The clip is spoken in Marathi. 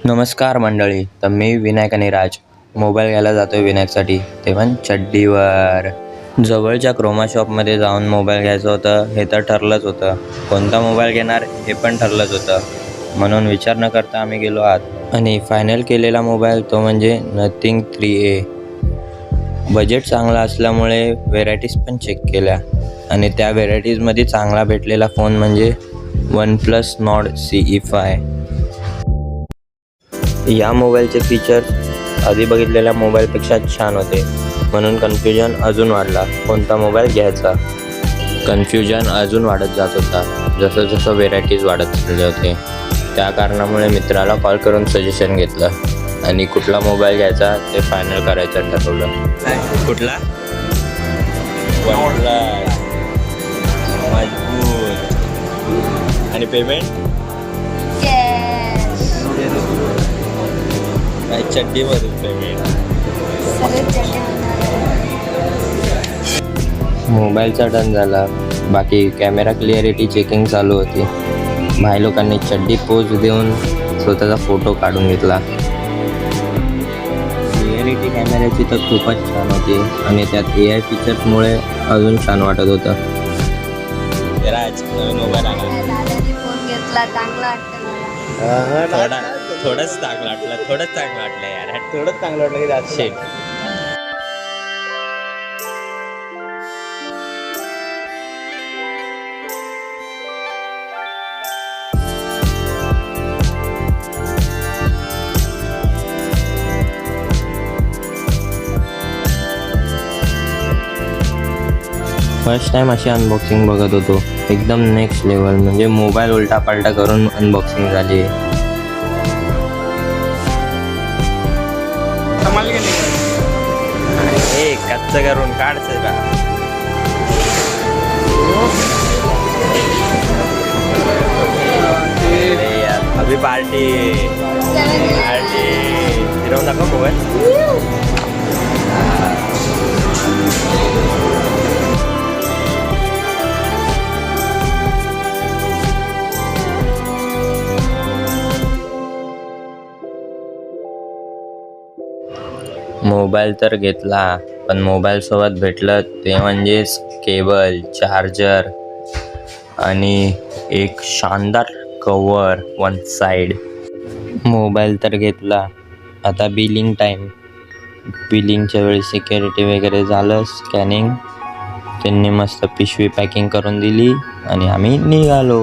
नमस्कार मंडळी. तर मी विनायक आणि राज मोबाईल घ्यायला जातोय विनायकसाठी, ते पण चड्डीवर. जवळच्या क्रोमा शॉपमध्ये जाऊन मोबाईल घ्यायचं होतं हे तर ठरलंच होतं. कोणता मोबाईल घेणार हे पण ठरलंच होतं. म्हणून विचार न करता आम्ही गेलो आत आणि फायनल केलेला मोबाईल तो म्हणजे नथिंग 3A. बजेट चांगला असल्यामुळे व्हेरायटीज पण चेक केल्या आणि त्या व्हेरायटीजमध्ये चांगला भेटलेला फोन म्हणजे OnePlus Nord CE5. या मोबाईलचे फीचर्स आधी बघितलेल्या मोबाईलपेक्षा छान होते, म्हणून कन्फ्युजन अजून वाढला कोणता मोबाईल घ्यायचा. कन्फ्युजन अजून वाढत जात होता जसं जसं व्हेरायटीज वाढत चालले होते. त्या कारणामुळे मित्राला कॉल करून सजेशन घेतलं आणि कुठला मोबाईल घ्यायचा ते फायनल करायचं ठरवलं. कुठला? मजबूत. आणि पेमेंट चड्डीमधून पेमेंट. मोबाईलचा डन झाला. बाकी कॅमेरा क्लिअरिटी चेकिंग चालू होती. भाई लोकांनी चड्डी पोज देऊन स्वतःचा फोटो काढून घेतला. क्लिअरिटी कॅमेऱ्याची तर खूपच छान होती आणि त्यात AI फीचर्समुळे अजून छान वाटत होतं. राज नवीन मोबाईल आला. फोन घेतला, चांगला वाटतं. थोडंच चांगलं वाटलं यार. थोडंच चांगलं वाटलं की जास्त शेट. फर्स्ट टाइम अशी अनबॉक्सिंग बघत होतो. एकदम नेक्स्ट लेवल, म्हणजे मोबाईल उलटा पालटा करून अनबॉक्सिंग झाली. कच्च करून काढचं का अभी पार्टी फिरवून दाखव मोबाईल. मोबाईल तर घेतला, पण मोबाईलसोबत भेटलं ते म्हणजेच केबल, चार्जर आणि एक शानदार कवर वन साईड. मोबाईल तर घेतला. आता बिलिंग टाईम. बिलिंगच्या वेळी सिक्युरिटी वगैरे झालं, स्कॅनिंग. त्यांनी मस्त पिशवी पॅकिंग करून दिली आणि आम्ही निघालो.